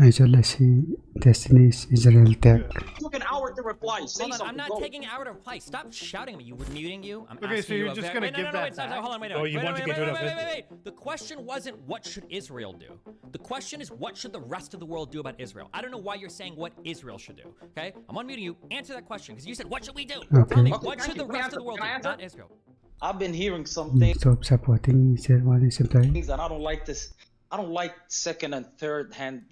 Isolation Destiny's Israel Tech. Took an hour to reply. Say Hold on, something. I'm not bro. taking an hour to reply. Stop shouting at me. You were muting you. I'm Okay, so asking you're you a just very- gonna wait, give no, that wait, stop, back? hold on, wait, Oh, you wait, want wait, to get wait, rid wait, of wait, it? wait, wait. The question wasn't what should Israel do. The question is what should the rest of the world do about Israel. I don't know why you're saying what Israel should do. Okay, I'm unmuting you. Answer that question because you said what should we do. Okay. Tell me Okay, what thank should you. the Let me rest of answer. the world Can I do, answer? not Israel. I've been hearing some things Stop supporting Israel supply. and I don't like this. I don't like second and third hand,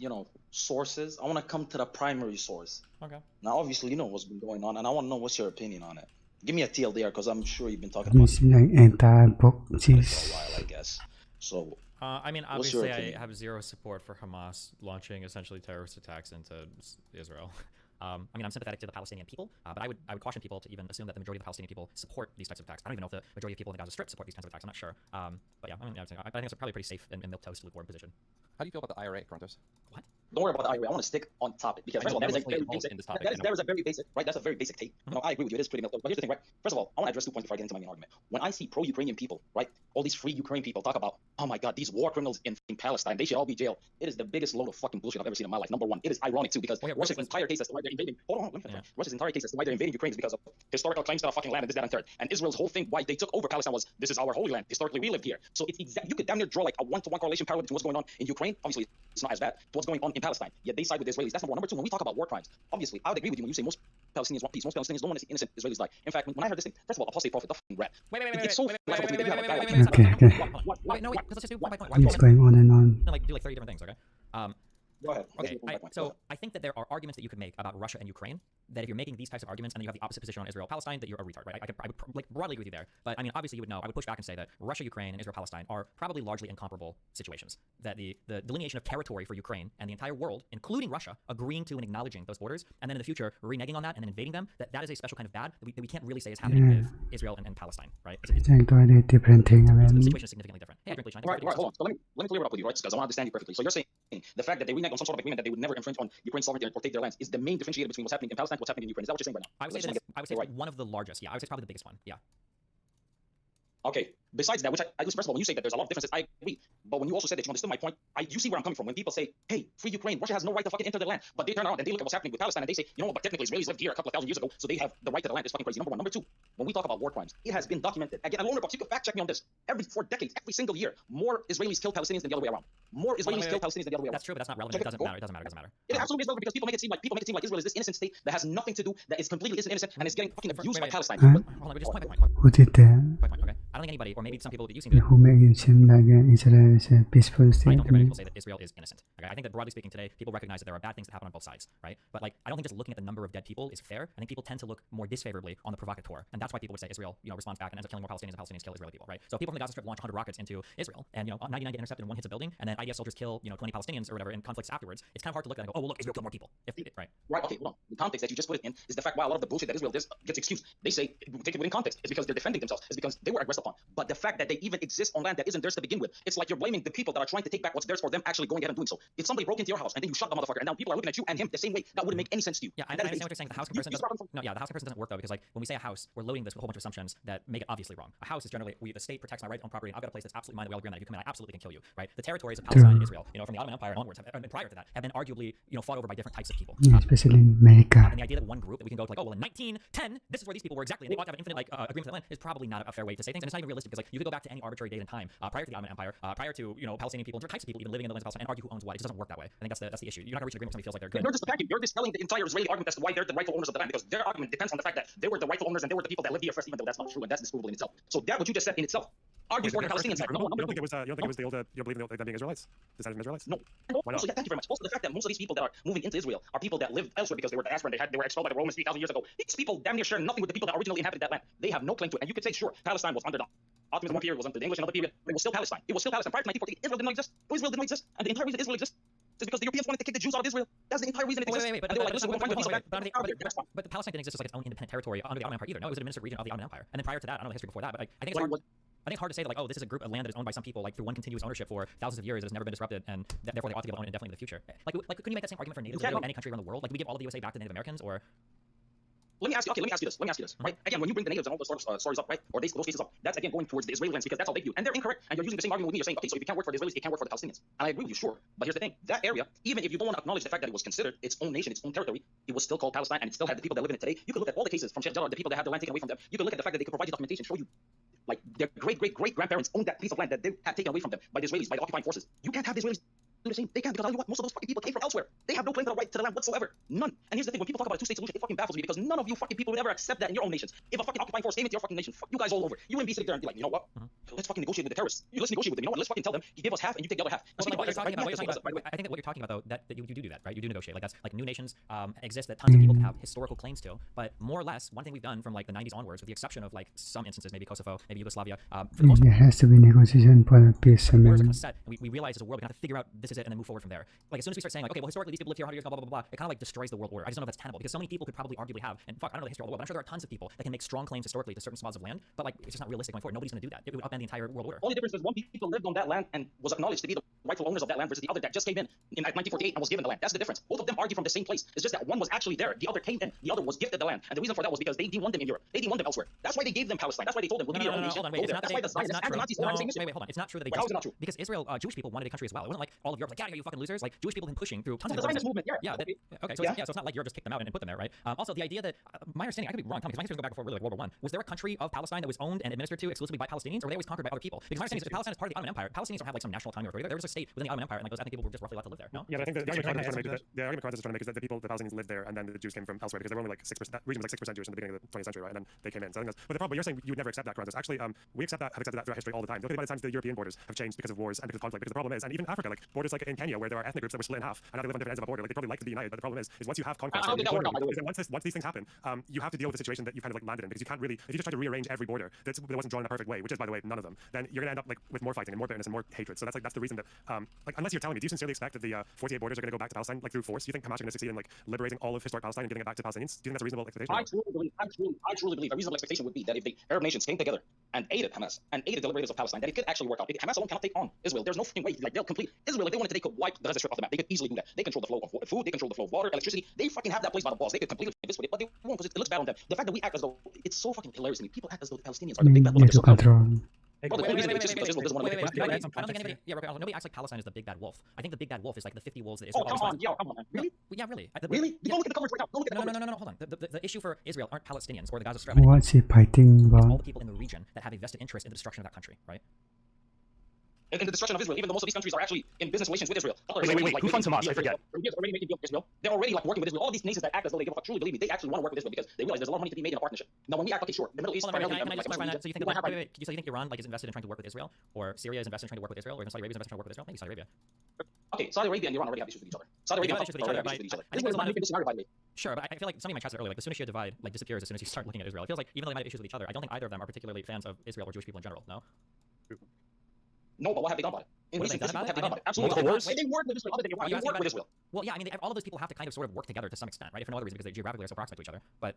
sources. I want to come to the primary source. Okay. Now, obviously, you know what's been going on, and I want to know what's your opinion on it. Give me a TLDR because I'm sure you've been talking about It's like anti-book it for a cheese. while, I guess. So, I mean, What's your obviously, I opinion? have zero support for Hamas launching essentially terrorist attacks into Israel. I mean, I'm sympathetic to the Palestinian people, but I would caution people to even assume that the majority of the Palestinian people support these types of attacks. I don't even know if the majority of people in the Gaza Strip support these kinds of attacks. I'm not sure. But yeah, I mean, I think it's a probably pretty safe and milquetoast lukewarm position. How do you feel about the IRA, Crontos? don't worry about the IRA. I want to stick on topic because I first of know, all, that is a mostly very involved basic. in this topic, That is a very basic, right? That's a very basic take. I agree with you. It is pretty milk. But here's the thing, right? First of all, I want to address 2 points before I get into my main argument. When I see pro-Ukrainian people, right, all these free Ukrainian people talk about, oh my God, these war criminals in Palestine, they should all be jailed. It is the biggest load of fucking bullshit I've ever seen in my life. Number one, it is ironic too because Russia's entire case as to why they're invading. Hold on, let me finish. Russia's entire case as to why they're invading Ukraine is because of historical claims to our fucking land and this, that, and third. And Israel's whole thing why they took over Palestine was this is our holy land. Historically, we lived here. So it's you could damn near draw like a one-to-one correlation parallel between what's going on in Ukraine. Obviously, it's not as bad to what's going on in Palestine. Yet they side with the Israelis. That's number one. Number two, when we talk about war crimes, obviously, I would agree with you when you say most Palestinians want peace. Most Palestinians don't want to see innocent Israelis die. In fact, when I heard this thing, first of all, apostate prophet, the fucking rat. It's so laughable to me that you have a guy like him. Wait, no, wait, let's just do point by point. It's going on and on. Like do like 30 different things, okay? Go ahead. Okay, so I think that there are arguments that you could make about Russia and Ukraine that if you're making these types of arguments and then you have the opposite position on Israel Palestine, that you're a retard, right? I would like broadly agree with you there, but I mean obviously you would know. I would push back and say that Russia, Ukraine, and Israel Palestine are probably largely incomparable situations. That the delineation of territory for Ukraine and the entire world, including Russia, agreeing to and acknowledging those borders, and then in the future reneging on that and then invading them, that is a special kind of bad that we can't really say is happening with Israel and Palestine, right? It's It's entirely different thing. I the mean, situation is significantly different. Hey, I drink bleach. Right, hold on. So let me clear it up with you, right? Because I want to understand you perfectly. So you're saying the fact that they renege on some sort of agreement that they would never infringe on Ukraine's sovereignty or take their lands is the main differentiator between what's happening in Palestine and what's happening in Ukraine. Is that what you're saying right now? I would say that I would say it's one of the largest. Yeah, I would say it's probably the biggest one. Yeah. Okay. Besides that, which I first of all, when you say that there's a lot of differences, I agree. But when you also said that you understood my point, you see where I'm coming from. When people say, "Hey, free Ukraine, Russia has no right to fucking enter their land," but they turn around and they look at what's happening with Palestine and they say, "You know what? But technically, Israelis lived here a couple of thousand years ago, so they have the right to the land." It's fucking crazy. Number one. Number two, when we talk about war crimes, it has been documented. Again, I loaner box. You can fact check me on this. For decades, every single year, more Israelis kill Palestinians than the other way around. More Israelis kill Palestinians than the other way around. That's true, but that's not relevant. It doesn't matter. It doesn't matter. It absolutely is relevant because people make it seem like Israel is this innocent state that has nothing to do, that is completely innocent, and is getting fucking abused by Palestine. Hold on, just point by point. who did that? Okay. I don't think anybody, or maybe some people that you seem to. Who made it seem like Israel is a peaceful I state? don't care about people say that Israel is innocent. Okay? I think that broadly speaking today, people recognize that there are bad things that happen on both sides, right? But like, I don't think just looking at the number of dead people is fair. I think people tend to look more disfavorably on the provocateur, and that's why people would say Israel, responds back and ends up killing more Palestinians, and Palestinians kill Israeli people, right? So people from the Gaza Strip launch 100 rockets into Israel, and 99 get intercepted and one hits a building, and then IDF soldiers kill 20 Palestinians or whatever in conflicts afterwards. It's kind of hard to look at and go, oh well, look, Israel killed more people. Right. Right. Okay. Hold on. The context that you just put it in is the fact why a lot of the bullshit that Israel does gets excused. They say take it within context. It's because they're defending themselves. It's because they were aggressed upon. But the fact that they even exist on land that isn't theirs to begin with, it's like you're blaming the people that are trying to take back what's theirs for them actually going ahead and doing so. If somebody broke into your house and then you shot the motherfucker, and now people are looking at you and him the same way, that wouldn't make any sense to you. Yeah, I understand what you're saying. The house comparison the house comparison doesn't work though, because like when we say a house, we're loading this with a whole bunch of assumptions that make it obviously wrong. A house is generally the state protects my right on property, and I've got a place that's absolutely mine. We all agree on that. If you come in, I absolutely can kill you. Right? The territories of Palestine and Israel, from the Ottoman Empire and onwards, and prior to that, have been arguably fought over by different types of people. Yeah, especially in America. And the idea that one group that we can go to like, oh well, in 1910, this is where these people were exactly, and they ought to have an infinite agreement to the land is probably not a fair way to say things, and it's not even realistic because like you could go back to any arbitrary date and time prior to the Ottoman Empire, prior to Palestinian people, different types of people even living in the lands of Palestine, and argue who owns what. It just doesn't work that way. I think that's the issue. You're not gonna reach an agreement when somebody feels like they're good. You're just attacking. You're dispelling the entire Israeli argument as to why they're the rightful owners of the land, because their argument depends on the fact that they were the rightful owners and they were the people that lived here first, even though that's not true and that's disprovable in itself. So that what you just said in itself argues for the Palestinian side. You don't think it was the old you don't believe them being Israelites? Descendants of Israelites? No. Also, yeah, thank you very much. Also, the fact that most of these people that are moving into Israel are people that lived elsewhere because they were diaspora and they were expelled by the Romans 3,000 years ago. These people damn near share nothing with the people that originally inhabited that land. They have no claim to it. And you could say, sure, Palestine was under the Ottomans one period, was under the English another period, but it was still Palestine. It was still Palestine. Prior to 1948, Israel did not exist. Israel did not exist. And the entire reason Israel exists is because the Europeans wanted to kick the Jews out of Israel. That's the entire reason it exists. Wait, and they were like, listen, we're going to find a piece of land. But Palestine didn't exist as like its own independent territory under the Ottoman Empire either. No, it was an administered region of the Ottoman Empire. And then prior to that, I don't know the history before that, but like, I think it's hard to say that like, oh, this is a group of land that is owned by some people like through one continuous ownership for thousands of years that has never been disrupted, and therefore they ought to give it own indefinitely in the future. Like couldn't you make that same argument for natives in any country around the world? Like, do we give all of the USA back to Native Americans, or let me ask you. Okay, let me ask you this. Right? Again, when you bring the natives and all those sort of stories up, right, or those cases up, that's again going towards the Israeli lens because that's how they view, and they're incorrect. And you're using the same argument with me. You're saying, okay, so if it can't work for the Israelis, it can't work for the Palestinians. And I agree with you, sure. But here's the thing: that area, even if you don't want to acknowledge the fact that it was considered its own nation, its own territory, it was still called Palestine, and it still had the people that live in it today. You can look at all the cases from Sheikh Jarrah, the people that have the land taken away from them. You can look at the fact that they could provide you documentation, show you like their great grandparents owned that piece of land that they had taken away from them by the Israelis, by the occupying forces. You can't have the Israelis do the same. They can't because I'll tell you what, most of those fucking people came from elsewhere. They have no claim to the right to the land whatsoever. None. And here's the thing: when people talk about a two-state solution, it fucking baffles me because none of you fucking people would ever accept that in your own nations. If a fucking occupying force came into your fucking nation, fuck you guys all over. You wouldn't be sitting there and be like, you know what? Let's fucking negotiate with the terrorists. Let's negotiate with them. You know what? Let's fucking tell them you give us half and you take the other half. Well, Speaking like, what about you're this, talking about, by the way, I think that what you're talking about, though, that you do that, right? You do negotiate. Like, that's like new nations exist that tons of people can have historical claims to. But more or less, one thing we've done from like the 90s onwards, with the exception of like some instances, maybe Kosovo, maybe Yugoslavia, for the most There has to be negotiation for the peace borders kind agreement. of set, and we realize as a world we have to figure out this is it and then move forward from there. Like as soon as we start saying like, okay, well historically these people lived here 100 years ago, blah blah blah blah, it kind of like destroys the world order. I just don't know if that's tenable because so many people could probably arguably have, and fuck, I don't know the history of the world, but I'm sure there are tons of people that can make strong claims historically to certain swaths of land, but like it's just not realistic going forward. Nobody's going to do that. It would upend the entire world order. only difference is one people lived on that land and was acknowledged to be the rightful owners of that land versus the other that just came in 1948 and was given the land. That's the difference. Both of them argue from the same place. It's just that one was actually there, the other came in, the other was gifted the land. And the reason for that was because they didn't want them in Europe. They didn't want them elsewhere. That's why they gave them Palestine. That's why they told them, we'll give you your own nation. Hold on, wait, it's not That's why the Zionists and the Nazis all have the same mission. wait, hold on. It's not true that they Wait, how is it not true? because Israel, Jewish people wanted a country as well. It wasn't like all of Europe like, yeah, you fucking losers. Like Jewish people have been pushing through tons of The Zionist movement, yeah. Okay, so it's not like Europe just kicked them out and put them there, right? Also, the idea that my understanding, I could be wrong, because my history goes back before really like World War I. Was there a country of Palestine that was owned and administered to exclusively by Palestinians, or were they always conquered by other people? Because my understanding is that Palestine is part of the Ottoman Empire. Palestinians don't have like some national autonomy authority. There was a state within the Ottoman Empire, and like those ethnic people were just roughly allowed to live there. No? Yeah, but I think the argument Congress is trying to make is that the Palestinians lived there and then the Jews came from elsewhere because they were only like 6%. That region was like 6% Jewish in the beginning of the 20th century, right? And then they came in. So I think that's, but the problem, you're saying you would never accept that, Congress. Actually, we accepted that throughout history all the time. Look at by the times the European borders have changed because of wars and because of conflict. Because the problem is, and even Africa, like borders like in Kenya, where there are ethnic groups that were split in half and now they live on different ends of a border. Like they probably like to be united, but the problem is once you have conquest, once these things happen, you have to deal with the situation that you kind of like landed in because you can't really, if you just try to rearrange every border that wasn't drawn in a perfect way, which is by the way none of them, then you're gonna end up like with more fighting and more bitterness and more hatred. So that's the reason that like unless you're telling me, do you sincerely expect that the 48 borders are gonna go back to Palestine like through force? Do you think Hamas are gonna succeed in like liberating all of historic Palestine and giving it back to Palestinians? Do you think that's a reasonable expectation? I truly believe a reasonable expectation would be that if the Arab nations came together and aided Hamas and aided the liberators of Palestine, that it could actually work out. Hamas alone cannot take on Israel. There's no fucking way. Like they'll complete Israel. If they wanted to, they could wipe the Gaza Strip off the map. They could easily do that. They control the flow of food. They control the flow of water, electricity. They fucking have that place by the balls. They could completely eviscerate it, but they won't because it looks bad on them. The fact that we act as though it's so fucking hilarious to me. People act as though the Palestinians are the big bad wolf. Need to control. Nobody acts like Palestine is the big bad wolf. I think the big bad wolf is like the 50 wolves that Israel. Oh, come on, man. Really? Yeah, really. Really? Go look at the coverage right now. Go look at the No, hold on. The issue for Israel aren't Palestinians or the Gaza Strip. What's he fighting It's all about? the people in the region that have a vested interest in the destruction of that country, right? in the destruction of Israel, even though most of these countries are actually in business relations with Israel. Wait, who funds Hamas? I forget. Already making deals with Israel. They're already like working with Israel. All these nations that act as though they give a fuck, truly believe me, they actually want to work with Israel because they realize there's a lot of money to be made in a partnership. Now, when we act, okay, sure, the Middle East. Can I just clarify that? So you think you think Iran like is invested in trying to work with Israel, or Syria is invested in trying to work with Israel, or even Saudi Arabia is invested in trying to work with Israel? Maybe Saudi Arabia. Okay, Saudi Arabia and Iran already have issues with each other. Saudi Arabia have issues with each other, but I think there's a lot of scenario, by the way. Sure, but I feel like somebody in my chat said earlier, like the Sunni-Shia divide like disappears as soon as you start looking at Israel. It feels like even though they might have issues with each other, I don't think either of them are particularly fans of Israel or Jewish people in general. No. No, but what have they done about it? What have they done about it? Absolutely. They work with Israel. Other than Iran, they work with Israel. Well, yeah, I mean, all of those people have to kind of sort of work together to some extent, right? If for no other reason, because they geographically are so proximate to each other. But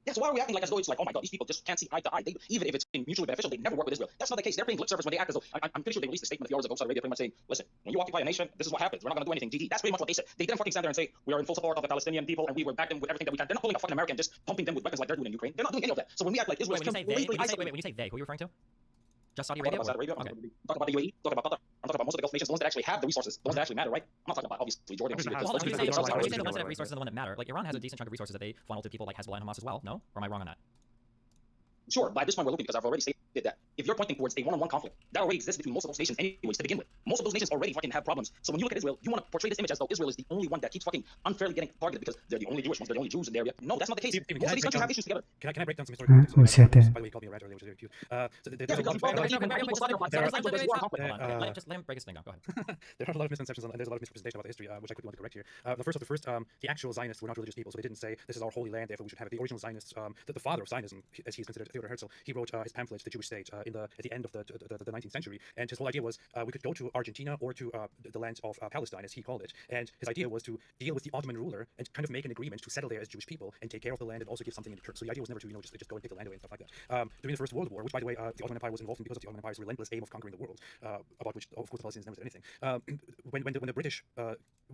yeah, so why are we acting like as though it's like, oh my god, these people just can't see eye to eye? Even if it's mutually beneficial, they never work with Israel. That's not the case. They're paying lip service when they act as though. I'm pretty sure they released a statement a few hours ago, Saudi Arabia, pretty much saying, listen, when you occupy a nation, this is what happens. We're not going to do anything. GG. That's pretty much what they said. They didn't fucking stand there and say we are in full support of the Palestinian people and we will back them with everything that we can. They're not pulling a fucking American just pumping them with weapons like they're doing in Ukraine. They're not doing any of that. So when we act like Israel is completely isolated. When you say they, who are you referring to? Just Saudi Arabia? Saudi Arabia. Okay. Talk about the UAE. Talk about Qatar. I'm talking about most of the Gulf nations, the ones that actually have the resources, the ones that actually matter, right? I'm not talking about obviously Jordan. When you say the ones that have resources are the one that matter, like Iran has a decent chunk of resources that they funnel to people like Hezbollah and Hamas as well. No, or am I wrong on that? Sure, but at this point we're looking because I've already stated that if you're pointing towards a one-on-one conflict, that already exists between most of those nations anyways to begin with. Most of those nations already fucking have problems. So when you look at Israel, you want to portray this image as though Israel is the only one that keeps fucking unfairly getting targeted because they're the only Jewish ones, they're the only Jews in the area. No, that's not the case. Most of these countries have issues together. Can I break down some historical Who said that? By the way, you called me a rat earlier, which is very cute. Just let him break his thing down. Go ahead. There are a lot of misconceptions and there's a lot of misrepresentation about the history, which I quickly want to correct here. The actual Zionists were not religious people, so they didn't say this is our holy land, therefore we should have it. The original Zionists, the father of Zionism, as he's considered, Theodor Herzl, he wrote his pamphlets, The Jewish state at the end of the 19th century. And his whole idea was we could go to Argentina or to the land of Palestine, as he called it. And his idea was to deal with the Ottoman ruler and kind of make an agreement to settle there as Jewish people and take care of the land and also give something in return. So the idea was never to just go and take the land away and stuff like that. During the First World War, which by the way the Ottoman Empire was involved in because of the Ottoman Empire's relentless aim of conquering the world, about which of course the Palestinians never said anything. When the British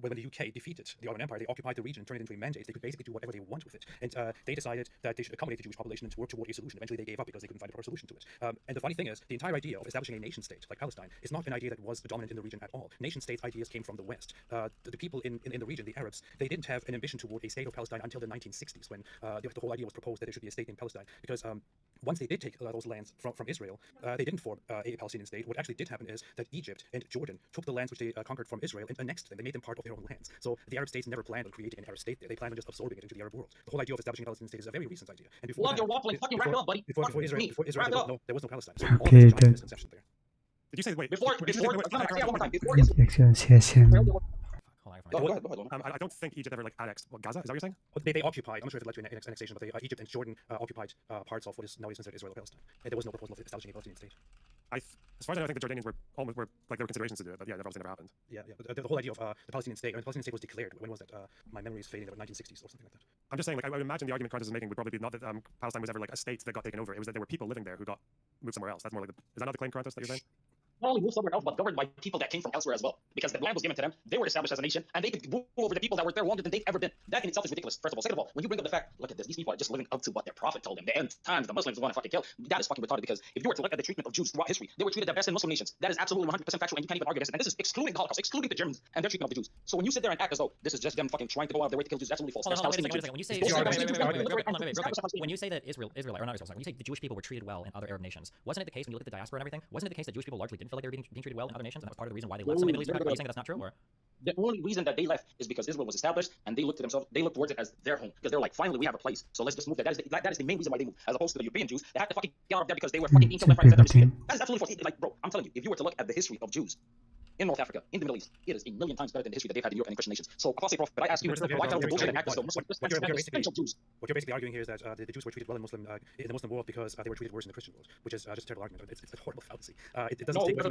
when the UK defeated the Ottoman Empire, they occupied the region and turned it into a mandate. They could basically do whatever they want with it. And they decided that they should accommodate the Jewish population and work toward a solution. Eventually they gave up because they couldn't find a proper solution to it. And the funny thing is, the entire idea of establishing a nation state like Palestine is not an idea that was dominant in the region at all. Nation states ideas came from the West. The people in the region, the Arabs, they didn't have an ambition toward a state of Palestine until the 1960s, when the whole idea was proposed that there should be a state in Palestine. Because once they did take those lands from Israel, they didn't form a Palestinian state. What actually did happen is that Egypt and Jordan took the lands which they conquered from Israel and annexed them. They made them part of their own lands. So the Arab states never planned on creating an Arab state there. They planned on just absorbing it into the Arab world. The whole idea of establishing a Palestinian state is a very recent idea. And before Love your waffling. Fucking wrap it up, buddy. Before Israel, Wrap it up. there was no Palestine. So all of Okay, this giant misconception there. Did you say wait? Before, did you say, wait, no, no, say that one more time. Before Objection, session. Hold on, Go ahead. I don't think Egypt ever like annexed Gaza. Is that what you're saying? Well, they occupied. I'm not sure if it led to an annexation, but Egypt and Jordan occupied parts of what is nowadays considered Israel or Palestine. And there was no proposal of establishing a Palestinian state. As far as I know, I think the Jordanians were like there were considerations to do it, but yeah, that obviously never happened. Yeah. The whole idea of the Palestinian state. I mean, the Palestinian state was declared. When was that? My memory is fading. About 1960s or something like that. I'm just saying, like, I would imagine the argument Qantas is making would probably be not that Palestine was ever like a state that got taken over. It was that there were people living there who got moved somewhere else. That's more like is that not the claim, Qantas, that you're saying? Not only moved somewhere else, but governed by people that came from elsewhere as well. Because the land was given to them, they were established as a nation, and they could rule over the people that were there longer than they've ever been. That in itself is ridiculous, first of all. Second of all, when you bring up the fact, look at this, these people are just living up to what their prophet told them. The end times, the Muslims want to fucking kill. That is fucking retarded, because if you were to look at the treatment of Jews throughout history, they were treated the best in Muslim nations. That is absolutely 100% factual, and you can't even argue against it. And this is excluding the Holocaust, excluding the Germans and their treatment of the Jews. So when you sit there and act as though this is just them fucking trying to go out of their way to kill Jews, that's absolutely false. Hold on, That's wait a second. Palestinian When you say Jews. when you say that Israel, or not Israel, when you say the Jewish people were treated well in other Arab nations, wasn't it the case when you look at the diaspora and everything? Wasn't it the case that Jewish people largely didn't feel like they were being treated well in other nations, and that was part of the reason why they left some Middle East? Are you saying that's not true, or? The only reason that they left is because Israel was established, and they looked towards it as their home, because they're like, finally we have a place, so let's just move there. That is the main reason why they moved, as opposed to the European Jews that had to fucking get out of there because they were fucking being killed left, right, and center. That is absolutely false. Like, bro, I'm telling you, if you were to look at the history of Jews in North Africa, in the Middle East, it is a million times better than the history that they've had in Europe and Christian nations. So, Apostle Prophet, I ask you, why tell the bullshit and act as though Muslims Jews? What you're basically arguing here is that the Jews were treated well in the Muslim world because they were treated worse in the Christian world, which is just a terrible argument. It's a horrible fallacy. It doesn't take away from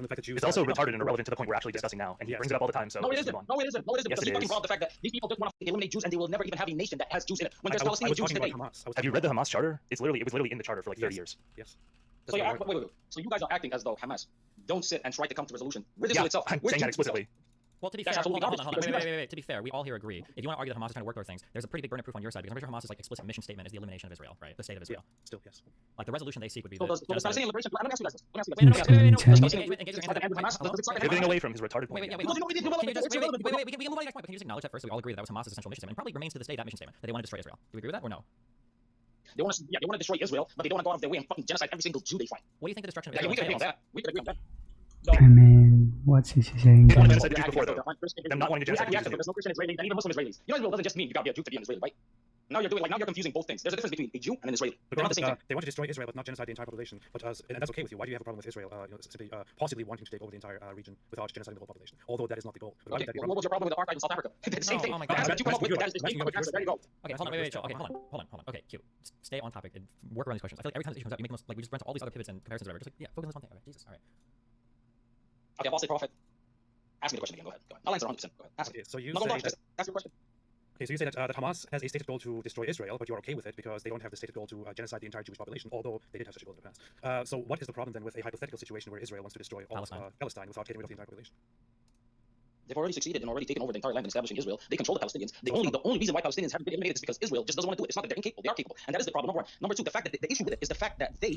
the fact that Jews. It's also retarded and irrelevant to the point we're actually discussing now, and he brings it up all the time. So no, it isn't. No, it isn't. Yes, because you fucking brought up the fact that these people just want to eliminate Jews, and they will never even have a nation that has Jews in it. When there's Palestinian Jews today. Have you read the Hamas charter? It was literally in the charter for like 30 years. Yes. So wait. So you guys are acting as though Hamas don't sit and try to come to resolution with Israel itself. I'm saying that explicitly. Well, to be fair, hold on. Wait. To be fair, we all here agree. If you want to argue that Hamas is trying to work through things, there's a pretty big burden of proof on your side, because I'm pretty sure Hamas's like explicit mission statement is the elimination of Israel, right? The state of Israel. Yeah, still, yes. Like the resolution they seek would be. So does Palestinian liberation? Let me ask you guys this. Pivoting away from his retarded point. Wait. We can move on to the next point. But can you just acknowledge that first? We all agree that was Hamas's essential mission statement, and probably remains to this day that mission statement that they want to destroy Israel. Do we agree with that or no? They want to destroy Israel, but they don't want to go out of their way and fucking genocide every single Jew they find. What do you think the destruction of Yeah, Israel we can agree on entails? that. We can agree on that. I mean, what's he saying? Them not wanting to genocide Jews. There's no Christian Israelis, and even Muslim Israelis. You know, Israel doesn't just mean you gotta be a Jew to be an Israeli, right? Now you're confusing both things. There's a difference between a Jew and an Israeli. They're not the same thing. They want to destroy Israel, but not genocide the entire population. But and that's okay with you. Why do you have a problem with Israel simply possibly wanting to take over the entire region without genociding the whole population? Although that is not the goal. Okay, what was your problem with apartheid in South Africa? The same thing. Oh my God. That's what you come up with. That is the same answer. There you go. Okay, hold on. Wait. Okay, hold on. Okay, cute. Stay on topic and work around these questions. I feel like every time this issue comes up, you make the most, like we just run to all these other pivots and comparisons or whatever. Just like, yeah, focus on this one thing. Okay, Jesus. All right. Okay, Apostle Prophet. Ask me the question again. Go ahead. I'll answer 100%. Go ahead. Ask me. So you No, say just ask your question. Okay, so you say that Hamas has a stated goal to destroy Israel, but you're okay with it because they don't have the stated goal to genocide the entire Jewish population, although they did have such a goal in the past. So what is the problem then with a hypothetical situation where Israel wants to destroy all Palestine without getting rid of the entire population? They've already succeeded and already taken over the entire land and establishing Israel. They control the Palestinians. The only reason why Palestinians haven't been eliminated is because Israel just doesn't want to do it. It's not that they're incapable. They are capable. And that is the problem, number one. Number two, the fact that the issue with it is the fact that they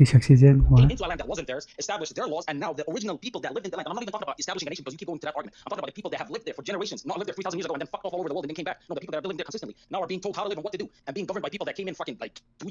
succeeded came into a land that wasn't theirs, established their laws, and now the original people that lived in the land, I'm not even talking about establishing a nation because you keep going to that argument. I'm talking about the people that have lived there for generations, not lived there 3,000 years ago and then fucked off all over the world and then came back. No, the people that are living there consistently now are being told how to live and what to do and being governed by people that came in fucking like 2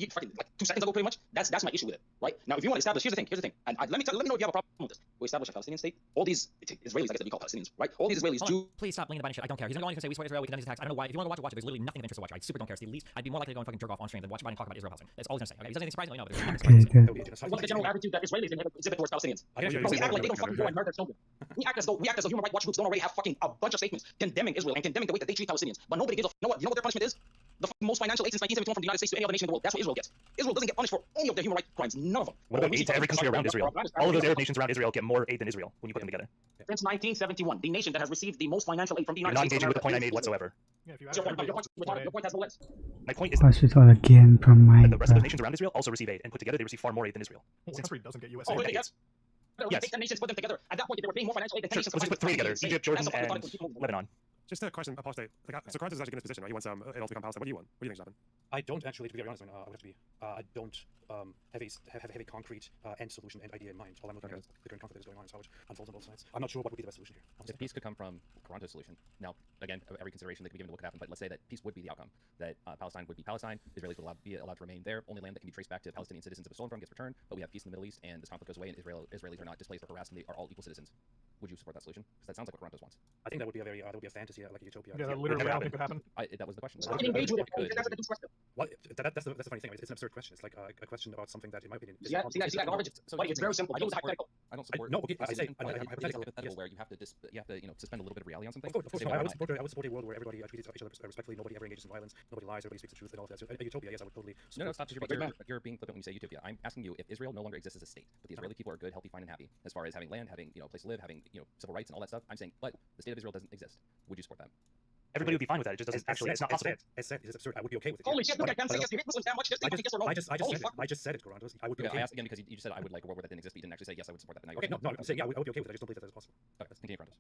seconds ago pretty much. That's my issue with it, right? Now, if you want to establish, here's the thing. And let me know if you have a problem with this. We establish a Palestinian state. All these Israelis, I guess that we call Palestinians, right? right? All these Israelis do. Please stop blinking the Biden shit. I don't care. He's gonna go on and say we support Israel, we condemn these attacks. I don't know why. If you want to watch it, there's literally nothing of interest to watch it. I super don't care. It's the least. I'd be more likely to go and fucking jerk off on stream than watch Biden talk about Israel Palestine. That's all he's gonna say. Okay, he doesn't anything surprisingly know, but there's nothing Okay, surprising. good. What's the general attitude that Israelis exhibit towards Palestinians? I can We actually act like they don't fucking go and murder children. We act as though human rights watch groups don't already have fucking a bunch of statements condemning Israel and condemning the way that they treat Palestinians. But nobody gives a you know what their punishment is? The most financial aid since 1971 from the United States to any other nation in the world. That's what Israel gets. Israel doesn't get punished for any of their human rights crimes. None of them. What about aid to every country around Israel? All of those Arab nations around Israel get more aid than Israel when you put them together. Since 1971, the nation that has received the most financial aid from the You're United not States. engaging with the point I made whatsoever. Yeah, if you Your point has no legs. My point is Watch it all again from that my the rest of the nations around Israel also receive aid, and put together they receive far more aid than Israel. What country doesn't get US Oh, aid? really? Yes. Yes. Take 10 nations, put them together. At that point, they were paying more financial aid than 10 Sure, nations. let's just put three together: Egypt, Jordan, That's the and fucking people. Lebanon. Just a question, apostate. Like, so Karantas is actually in this position, right? He wants it all to become Palestine. What do you want? What do you think should happen? I don't actually, to be very honest, I would have to be. I don't have a concrete end solution and idea in mind. All I'm looking at is the current conflict that is going on and how it unfolds on both sides. I'm not sure what would be the best solution here. If peace could come from Toronto's solution. Now, again, every consideration that could be given to what could happen, but let's say that peace would be the outcome. That Palestine would be Palestine, Israelis would be allowed to remain there, only land that can be traced back to Palestinian citizens if a stolen from gets returned, but we have peace in the Middle East and this conflict goes away and Israelis are not displaced or harassed and they are all equal citizens. Would you support that solution? Because that sounds like what Toronto wants. I think that would be a very that would be a fantasy, like a utopia. Yeah, that literally I don't think could happen. That was the question. How can you engage with it? Could. That's a good question. Well, that's the funny thing. It's an absurd question. It's like a question about something that, in my opinion, is See that garbage? Buddy, it's very simple. I use hypothetical. I don't support. no, okay, I say but hypothetical, hypothetical yes. where you have to suspend a little bit of reality on something. Of course, Say, no, why I not? would support a world where everybody treats each other respectfully, nobody ever engages in violence, nobody lies, everybody speaks the truth, and all of that. So a utopia, yes, I would totally No, support. it's not just utopia. You're being flippant when you say utopia. I'm asking you if Israel no longer exists as a state, but the Israeli people are good, healthy, fine, and happy as far as having land, having a place to live, having civil rights and all that stuff. I'm saying, but the state of Israel doesn't exist. Would you support that? Everybody would be fine with that. It just doesn't actually. It's not possible. As said, it's absurd. I would be okay with it. Holy shit, look, I can't say yes. You hate Muslims that much. Just think yes or no. I just said it, Karantos. I would be Yeah, okay. I asked again because you just said I would like a world where that didn't exist, but you didn't actually say yes. I would support that. But now Okay, no, I'm saying yeah, I would be okay with it. I just don't believe that is possible. Okay, let's continue, Frontos.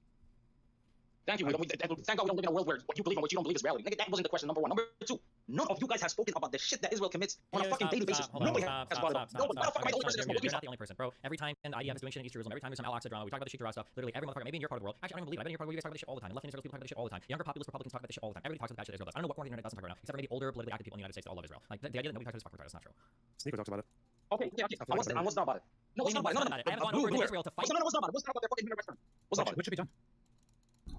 Thank you. Thank God we don't live in a world where what you believe and what you don't believe is reality. Nigga, that wasn't the question, number one. Number two, none of you guys have spoken about the shit that Israel commits on a fucking daily basis. Nobody has brought it up. Nobody. Why the fuck am I the only person You're not the only person, bro. Every time an IDF is doing shit in East Jerusalem, every time there's some Al-Aqsa drama, we talk about the Sheikh Jarrah stuff. Literally every motherfucker, maybe in your part of the world. Actually, I don't even believe it. I've been in your part of the world. You guys talk about this shit all the time. The left and Israeli people talk about this shit all the time. Younger populist Republicans talk about this shit all the time. Everybody talks about that shit Israel does. I don't know what corner the internet doesn't talk about now, except for maybe older politically active people in the United States that all love Israel. Like the idea that nobody talks about this fucking retarded is not true. Sneaker talks about it. Okay. I was not about it. No, it's not about it. I haven't gone over to Israel to fight. No, it's not about it. What's not about their fucking human rights? What's not about it? What should be done?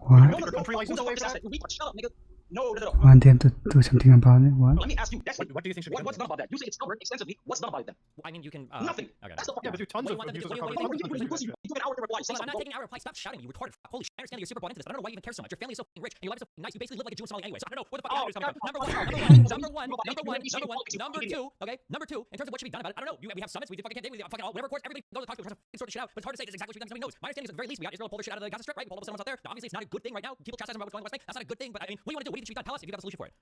what? Country license Who the fuck away is from that? We shut up, nigga. No. Want them to do something about it? What? Let me ask you. That's What do you think should be done? what's done about that? You say it's covered extensively. What's done about it then? I mean, you can Nothing. Okay. That's the fucking. Yeah, but dude, tons What do you of want them to abuses do? are What covered. do you want You took an hour to reply. Say I'm not something, taking an hour to reply. Stop shouting at me, retarded. Holy shit, I understand that you're super bought into this, but I don't know why you even care so much. Your family is so fucking rich, and your life is so fucking nice. You basically live like a Jew in Somalia anyway. So I don't know where the fuck you're coming from. Number two. Okay. Number two. In terms of what should be done about it, I don't know. We have summits. We do fucking we fucking all whatever course. Everybody goes to talk to sort the shit out. But it's hard to say this is exactly what should be done because nobody knows. My understanding is at the very least we got Israel pull their shit out of the Gaza Strip, right? Pull up settlements out there. Now, obviously, it's not a good thing right now. People chastise about what's going on in the West Bank. That's not a good thing. But I mean, what do you want to do? What do you think should be done? Tell us if you got a solution for it.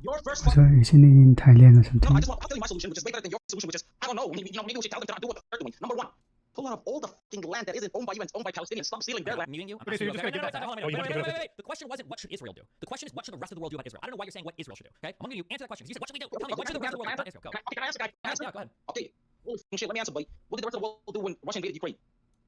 Your first So isn't it in Thailand or No, something? I'll tell you my solution, which is way better than your solution, which is, I don't know, maybe we should tell them to not do what they're doing. Number one, pull out of all the fucking land that isn't owned by you and it's owned by Palestinians. Stop stealing their land. Muting you. Okay, so you're just gonna give that. Wait. The question wasn't what should Israel do. The question is what should the rest of the world do about Israel. I don't know why you're saying what Israel should do. Okay, I'm gonna you answer that question. You said what should we do? Tell me what should the rest of the world do about Israel? Go. Okay, can I answer? Yeah, go ahead. Okay. Holy fucking shit, let me answer, buddy. What did the rest of the world do when Russia invaded Ukraine?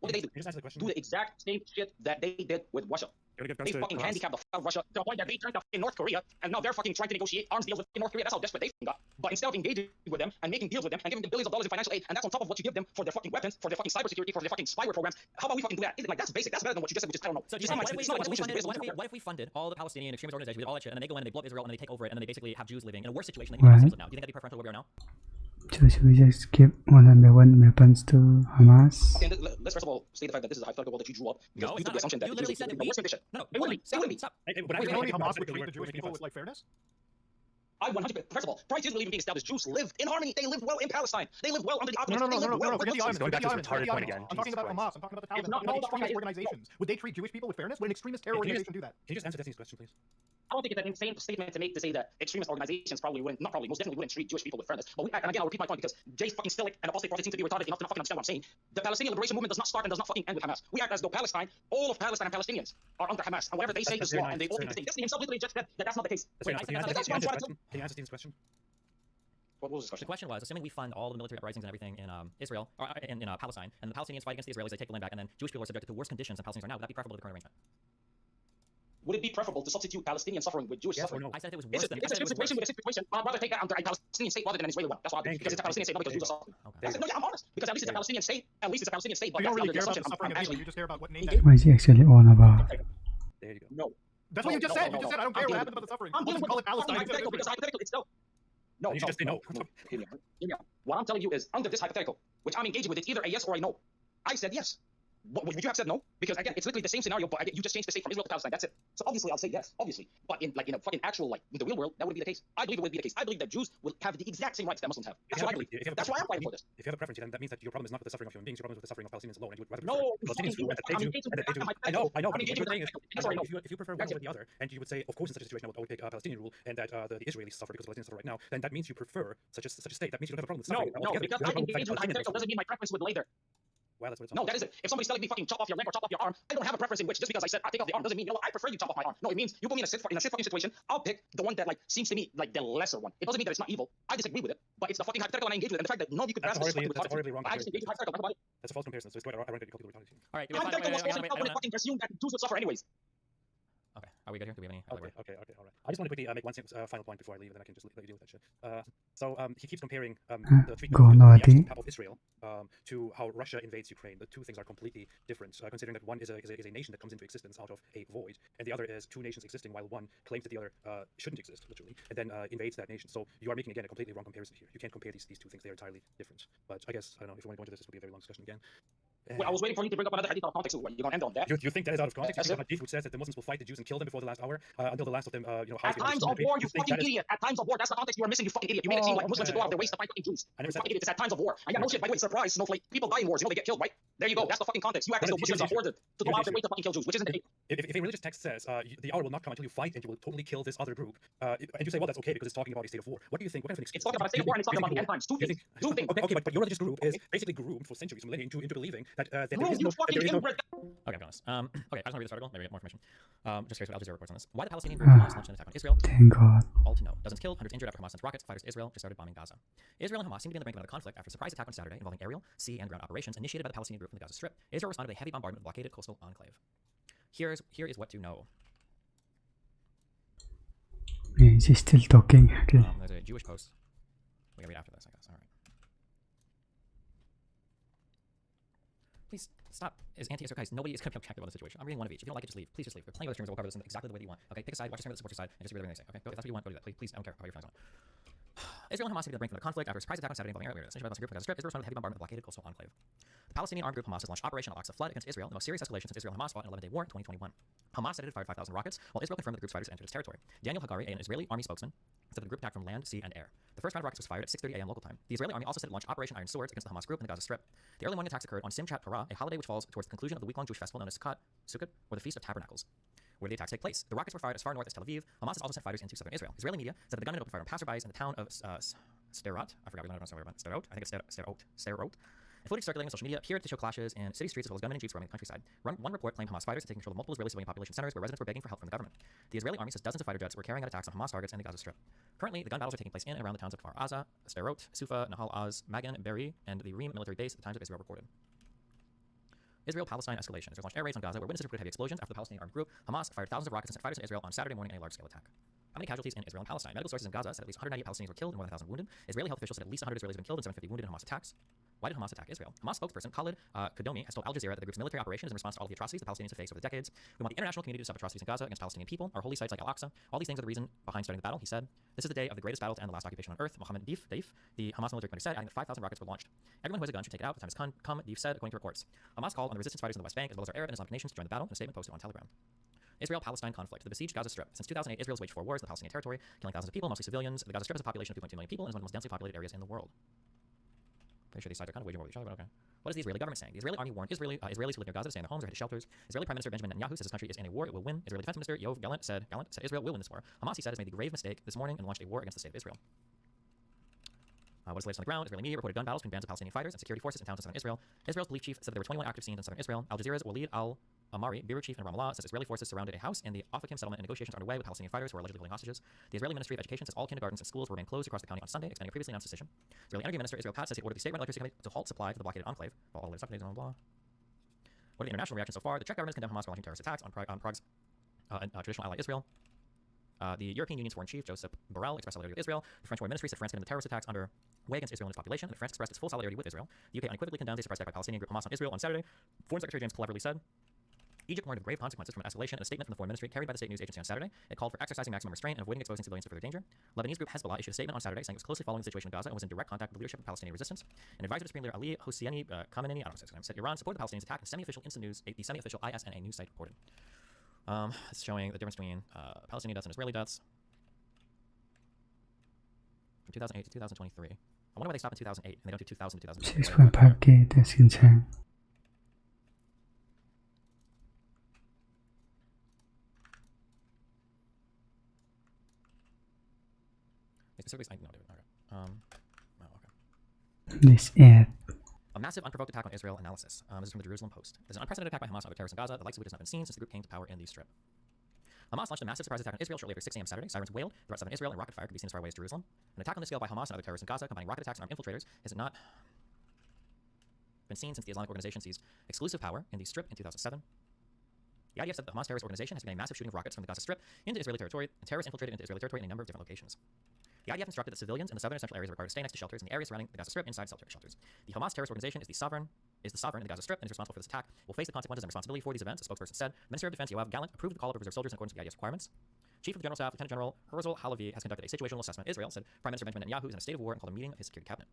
What did they do? Can you just answer the question? Do the exact same shit that they did with Russia. You're gonna They give guns fucking to handicapped the fuck out of Russia to the point that they turned to fucking North Korea, and now they're fucking trying to negotiate arms deals with North Korea. That's how desperate they fucking got. But instead of engaging with them and making deals with them and giving them billions of dollars in financial aid, and that's on top of what you give them for their fucking weapons, for their fucking cybersecurity, for their fucking spyware programs, how about we fucking do that? Like, that's basic. That's better than what you just said, which is, I don't know. So It's not my what solution. if we funded all the Palestinian extremist organizations, we did all that shit, and then they go in and they blow up Israel and they take over it and then they basically have Jews living in a worse situation than the United States now? Do you think that'd be preferential to where we are now? So should we just give 101 weapons to Hamas? Okay, let's first of all state the fact that this is a hypothetical world that you drew up. No, you it's took the not. assumption that You the Jews literally said would that be in a worse condition. No, They wouldn't be. They wouldn't be. Stop. But Wait, I how many think Hamas that would they treat were- the Jewish people with like fairness? I 100%. First of all, prior to Israel even being established, Jews lived in harmony. They lived well in Palestine. They lived well under the No, Ottomans. They lived well. forget the Going islands. back to this Forget the retarded point islands. again. I'm talking Jesus about Christ. Hamas. I'm talking about the Taliban. It's I'm not- talking about no, extremist no, organizations. Would they treat Jewish people with fairness? Would an extremist terror Can you organization do that? Can you just answer Destiny's question, please? I don't think it's an insane statement to make to say that extremist organizations probably wouldn't, not probably, most definitely wouldn't treat Jewish people with fairness. But and again, I'll repeat my point because Jay's fucking Stillick and Apostate Prophet seem to be retarded enough to not fucking understand what I'm saying. The Palestinian liberation movement does not start and does not fucking end with Hamas. We act as though Palestine, all of Palestine and Palestinians are under Hamas, and whatever they say That's is law, very and they nice, all very think the same. Destiny himself literally just said that that's not the case. That's Wait, very I nice. said Can you that's answer- not can you the answer question. Stevens' question? Can you answer Stevens' question? What was his question? The question was, assuming we fund all the military uprisings and everything in Israel, or in Palestine, and the Palestinians fight against the Israelis, they take the land back, and then Jewish people are subjected to worse conditions than Palestinians are now, would that be preferable to the current arrangement? would it be preferable to substitute Palestinian suffering with Jewish Yes or suffering? no? I said it was It's worse a, than it's a situation with a situation. I'd rather take that under a Palestinian state rather than an Israeli one. That's why I do. Thank Because it's a you. Palestinian state, not because There you Jews are go. suffering. Okay. I said, no, yeah, I'm honest. Because at least it's a Palestinian state. At least it's a Palestinian state. So But you don't that's really under care the about assumption the suffering of I'm people. actually You just care about what name engaged. that What is he actually on about? There you go. No. That's what you just said. You just said, I don't care what happens about the suffering. I'm We'll dealing just with call it Palestine. hypothetical because hypothetical it's still. No, You should just say no. Hear me out. Hear me out. What I'm telling you is under this hypothetical, which I'm engaging with, it's either a yes or a no. I said yes. Would you have said no? Because again, it's literally the same scenario, but you just changed the state from Israel to Palestine. That's it. So obviously, I'll say yes, obviously. But in a fucking actual in the real world, that wouldn't be the case. I believe it would be the case. I believe that Jews will have the exact same rights that Muslims have. That's what I believe. That's why I'm fighting for this. If you have a preference, then that means that your problem is not with the suffering of human beings. Your problem is with the suffering of Palestinians alone, and you would rather No, Palestinians who went I'm to engaging and with they do. the I know. I'm But engaging what you're saying is, yes or no. if you prefer one over the other, and you would say, of course, in such a situation, I would pick Palestinian rule, and that the Israelis suffer because the Palestinians suffer right now, then that means you prefer such a state. That means you don't have a problem with No, suffering. no, altogether. because You have I a problem with engage with fighting hypothetical Palestinians. doesn't mean my preference would lay there. Well, that's what it's No, that is it. If somebody's telling me fucking chop off your leg or chop off your arm, I don't have a preference in which. Just because I said I take off the arm doesn't mean, you know what, I prefer you chop off my arm. No, it means you put me in a shit fucking situation. I'll pick the one that seems to me like the lesser one. It doesn't mean that it's not evil. I disagree with it, but it's the fucking hypothetical and I engage with it. And the fact that none of you could grasp this fucking That's a horribly wrong I just engage with hypothetical. Talk about it. That's a false comparison. So it's quite ironic that you call people retarded. All right. Hypothetical was false enough to fucking presume that Jews would suffer anyways. Okay. Are we good here? Do we have any other Okay, all right. I just want to quickly make one final point before I leave, and then I can just let you deal with that shit. He keeps comparing the treatment Go of on, the Adi. actual map of Israel to how Russia invades Ukraine. The two things are completely different, considering that one is a nation that comes into existence out of a void, and the other is two nations existing while one claims that the other shouldn't exist, literally, and then invades that nation. So you are making, again, a completely wrong comparison here. You can't compare these two things. They are entirely different. But I guess, I don't know, if you want to go into this would be a very long discussion again. Well, I was waiting for you to bring up another hadith out of context. You're going to end on that? You think that is out of context? That's You think a hadith which says that the Muslims will fight the Jews and kill them before the last hour, until the last of them, At times of war, you fucking idiot. At times of war, that's the context you are missing, you fucking idiot. You made it seem like Muslims should go out of their ways to fight fucking Jews. I never said fucking idiot. It's at times of war. I got no shit. By the way, surprise, snowflake. People die in wars. You know they get killed, right? There you go. That's the fucking context. You act as though Muslims are ordered to go out of their way to fucking kill Jews, which isn't the case. If a religious text says the hour will not come until you fight and you will totally kill this other group, and you say, well, that's okay because it's talking about a state of war. What do you think? What kind of an It's talking about a state of war and it's talking about the end times. Two things. Okay, but your religious group is basically groomed for centuries, millennia, into believing that there is no. Okay, I'm be honest. Okay, I just want to read this article. Maybe get more information. Just curious what Al Jazeera reports on this. Why the Palestinian group Hamas launched an attack on Israel? Thank God. All to know. Dozens killed, hundreds injured after Hamas sent rockets, fighters to Israel just started bombing Gaza. Israel and Hamas seem to be on the brink of another conflict after a surprise attack on Saturday involving aerial, sea, and ground operations initiated by the Palestinian group from the Gaza Strip. Israel responded with a heavy bombardment of the blockaded coastal enclave. Here is what to know. Is he still talking? Okay. There's a Jewish post. We can read after this, I guess. All right. Please stop. Is anti-Israel guys? Nobody is going to be objective on the situation. I'm reading one of each. If you don't like it, just leave. Please just leave. We're playing with the streams. We'll cover this exactly the way that you want. Okay, pick a side. Watch the stream that supports your side, and just read everything they say. Okay, if that's what you want, go do that. Please, I don't care how your feelings on it. Israel and Hamas seem to be on the brink of a conflict after a surprise attack on Saturday involving air by the Palestinian group from Gaza Strip. Israel responded with heavy bombardment of the blockaded coastal enclave. The Palestinian armed group Hamas has launched Operation Al-Aqsa Flood against Israel, the most serious escalation since Israel and Hamas fought in an 11-day war in 2021. Hamas said it had fired 5,000 rockets, while Israel confirmed that the group's fighters entered its territory. Daniel Hagari, an Israeli army spokesman, said that the group attacked from land, sea, and air. The first round of rockets was fired at 6:30 a.m. local time. The Israeli army also said it launched Operation Iron Swords against the Hamas group in the Gaza Strip. The early morning attacks occurred on Simchat Torah, a holiday which falls towards the conclusion of the week-long Jewish festival known as Sukkot, or the Feast of Tabernacles, where the attacks take place. The rockets were fired as far north as Tel Aviv. Hamas has also sent fighters into southern Israel. Israeli media said that the gunmen opened fire on passerbys in the town of Sderot. I forgot. We don't know about Sderot. I think it's Sderot. A footage circulating on social media appeared to show clashes in city streets as well as gunmen and jeeps roaming the countryside. One report claimed Hamas fighters had taken control of multiple Israeli civilian population centers where residents were begging for help from the government. The Israeli army says dozens of fighter jets were carrying out attacks on Hamas targets in the Gaza Strip. Currently, the gun battles are taking place in and around the towns of Kfar Aza, Sderot, Sufa, Nahal Oz, Magan, Beri, and the Reem military base at the Times of Israel reported. Israel-Palestine escalation. Israel launched air raids on Gaza where witnesses reported heavy explosions after the Palestinian armed group Hamas fired thousands of rockets and sent fighters to Israel on Saturday morning in a large-scale attack. How many casualties in Israel and Palestine? Medical sources in Gaza said at least 198 Palestinians were killed and more than 1,000 wounded. Israeli health officials said at least 100 Israelis have been killed and 750 wounded in Hamas attacks. Why did Hamas attack Israel? Hamas spokesperson Khalid Kadomi has told Al Jazeera that the group's military operation is in response to all of the atrocities the Palestinians have faced over the decades. We want the international community to stop atrocities in Gaza against Palestinian people, our holy sites like Al-Aqsa. All these things are the reason behind starting the battle, he said. This is the day of the greatest battle to end the last occupation on earth, Mohammed Deif, the Hamas military commander said, adding that 5,000 rockets were launched. Everyone who has a gun should take it out. The time has come, Deif said, according to reports. Hamas called on the resistance fighters in the West Bank as well as our Arab and Islamic nations to join the battle in a statement posted on Telegram. Israel-Palestine conflict. The besieged Gaza Strip. Since 2008, Israel's waged 4 wars in the Palestinian territory, killing thousands of people, mostly civilians. The Gaza Strip has a population of 2.2 million people and is one of the most densely populated areas in the world. Pretty sure these sides are kind of waging war with each other, but okay. What is the Israeli government saying? The Israeli army warned Israelis who live near Gaza to stay in their homes or head to shelters. Israeli Prime Minister Benjamin Netanyahu says his country is in a war, it will win. Israeli Defense Minister Yoav Gallant said Israel will win this war. Hamas, he said, has made the grave mistake this morning and launched a war against the state of Israel. What is the latest on the ground? Israeli media reported gun battles between bands of Palestinian fighters and security forces in towns in southern Israel. Israel's police chief said that there were 21 active scenes in southern Israel. Al Jazeera's Walid Al-Amari, bureau chief in Ramallah, says Israeli forces surrounded a house in the Ofakim settlement and negotiations are underway with Palestinian fighters who are allegedly holding hostages. The Israeli Ministry of Education says all kindergartens and schools will remain closed across the county on Sunday, expanding a previously announced decision. Israeli Energy Minister Israel Katz says he ordered the state-run electricity company to halt supply to the blockaded enclave. While all the updates on blah. What are the international reactions so far? The Czech government has condemned Hamas for launching terrorist attacks on Prague's traditional ally Israel. The European Union's foreign chief, Joseph Borrell, expressed solidarity with Israel. The French Foreign Ministry said France condemned the terrorist attacks under way against Israel and its population, and France expressed its full solidarity with Israel. The UK unequivocally condemned a surprise attack by Palestinian group Hamas on Israel on Saturday. Foreign Secretary James cleverly said, Egypt warned of grave consequences from an escalation in a statement from the Foreign Ministry carried by the state news agency on Saturday. It called for exercising maximum restraint and avoiding exposing civilians to further danger. Lebanese group Hezbollah issued a statement on Saturday saying it was closely following the situation in Gaza and was in direct contact with the leadership of Palestinian resistance. An advisor to Supreme Leader Ali Hosseini Khamenei, I don't know his name, said Iran supported the Palestinians' attack, and semi-official instant news, the semi-official ISNA news site reported. It's showing the difference between Palestinian deaths and Israeli deaths from 2008 to 2023. I wonder why they stopped in 2008 and they don't do 2000 to 2023. 6.5K 的行程。Specifically, no, David. Okay. This ad. A massive unprovoked attack on Israel analysis. This is from the Jerusalem Post. There's an unprecedented attack by Hamas on the terrorists in Gaza, the likes of which has not been seen since the group came to power in the Strip. Hamas launched a massive surprise attack on Israel shortly after 6 a.m. Saturday. Sirens wailed throughout southern Israel, and rocket fire could be seen as far away as Jerusalem. An attack on this scale by Hamas and other terrorists in Gaza, combining rocket attacks and armed infiltrators, has not been seen since the Islamic organization seized exclusive power in the Strip in 2007. The IDF said that the Hamas terrorist organization has begun a massive shooting of rockets from the Gaza Strip into Israeli territory, and terrorists infiltrated into Israeli territory in a number of different locations. The IDF instructed that civilians in the southern and central areas are required to stay next to shelters in the areas surrounding the Gaza Strip inside shelters. The Hamas terrorist organization is the sovereign in the Gaza Strip and is responsible for this attack. Will face the consequences and responsibility for these events, a spokesperson said. Minister of Defense Yoav Gallant approved the call of reserve soldiers in accordance with the IDF's requirements. Chief of General Staff Lieutenant General Herzl Halavi has conducted a situational assessment. Israel said Prime Minister Benjamin Netanyahu is in a state of war and called a meeting of his security cabinet.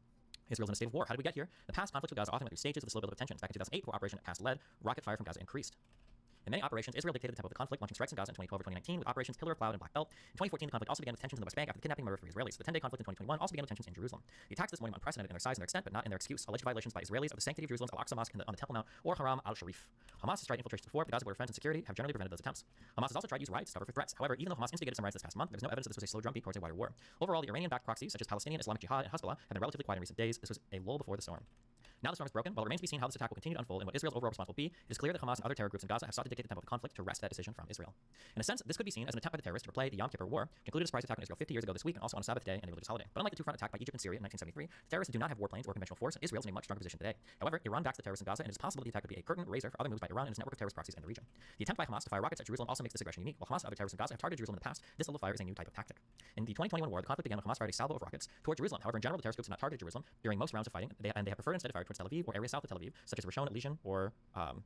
Israel's in a state of war. How did we get here? The past conflicts with Gaza often went through stages of the slow build of tensions. Back in 2008, before Operation Cast Lead, rocket fire from Gaza increased. In many operations, Israel dictated the tempo of the conflict, launching strikes in Gaza in 2012 or 2019 with Operations Pillar of Cloud and Black Belt. In 2014, the conflict also began with tensions in the West Bank after the kidnapping murder of Israelis. The 10-day conflict in 2021 also began with tensions in Jerusalem. The attacks this morning were unprecedented in their size and their extent, but not in their excuse. Alleged violations by Israelis of the sanctity of Jerusalem's Al-Aqsa Mosque on the Temple Mount or Haram al-Sharif. Hamas has tried infiltrations before, but the Gaza border defense and security have generally prevented those attempts. Hamas has also tried to use riots to cover for threats. However, even though Hamas instigated some riots this past month, there is no evidence that this was a slow drumbeat towards a wider war. Overall, the Iranian-backed proxies such as Palestinian Islamic Jihad and Hezbollah have been relatively quiet in recent days. This was a lull before the storm. Now the storm is broken. While it remains to be seen how this attack will continue to unfold and what Israel's overall response will be, it is clear that Hamas and other terror groups in Gaza have sought to dictate the tempo of the conflict to wrest that decision from Israel. In a sense, this could be seen as an attempt by the terrorists to replay the Yom Kippur War, which included a surprise attack on Israel 50 years ago this week and also on a Sabbath day and a religious holiday. But unlike the two-front attack by Egypt and Syria in 1973, the terrorists do not have warplanes or conventional force, and Israel is in a much stronger position today. However, Iran backs the terrorists in Gaza, and it is possible the attack could be a curtain raiser for other moves by Iran and its network of terrorist proxies in the region. The attempt by Hamas to fire rockets at Jerusalem also makes this aggression unique. While Hamas and other terrorists in Gaza have targeted Jerusalem in the past, this level of fire is a new type of tactic. In the 2021 war, the conflict began when Hamas fired a salvo of rockets toward Jerusalem. However, in general, the terrorist groups have not targeted Jerusalem during most rounds of fighting, and they have preferred instead to fire towards Tel Aviv or areas south of Tel Aviv, such as Rishon Lezion or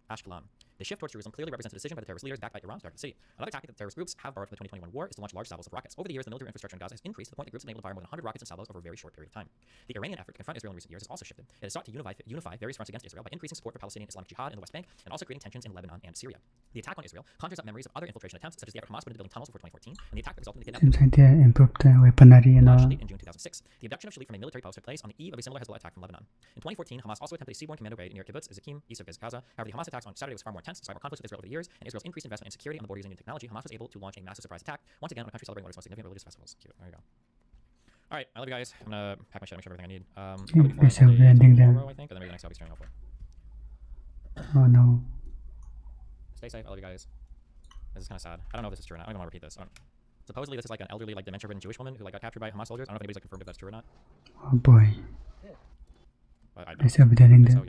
Ashkelon. The shift towards Jerusalem clearly represents a decision by the terrorist leaders backed by Iran to target the city. Another tactic that the terrorist groups have borrowed from the 2021 war is to launch large salvos of rockets. Over the years, the military infrastructure in Gaza has increased to the point that groups have been able to fire more than 100 rockets and salvos over a very short period of time. The Iranian effort to confront Israel in recent years has also shifted. It has sought to unify various fronts against Israel by increasing support for Palestinian Islamic Jihad in the West Bank and also creating tensions in Lebanon and Syria. The attack on Israel conjures up memories of other infiltration attempts, such as the effort Hamas put into building tunnels before 2014, and the attack that resulted in the Seems kidnapping like they improved the weaponry and all. Shalit in June 2006. The abduction of Shalit from a military post took place on the eve of a similar Hezbollah attack from Lebanon. In 2014, Hamas also attempted a seaborne commando raid near Kibbutz Zikim, east of Gaza. However, the Hamas attacks on Saturday was far more intense, despite more conflicts with Israel over the years, and Israel's increased investment in security on the border using new technology. Hamas was able to launch a massive surprise attack once again on a country celebrating one of its most significant religious festivals. Cute. There you go. All right, I love you guys. I'm gonna pack my shit, make sure everything I need. I shall be ending there. Tomorrow, I think, and then maybe the next I'll be streaming hopefully. Oh no. Stay safe. I love you guys. This is kind of sad. I don't know if this is true or not. I don't even want to repeat this. Supposedly, this is like an elderly, like dementia-ridden Jewish woman who got captured by Hamas soldiers. I don't know if anybody's like confirmed if that's true or not. Oh boy. But I shall be ending there. So, yeah.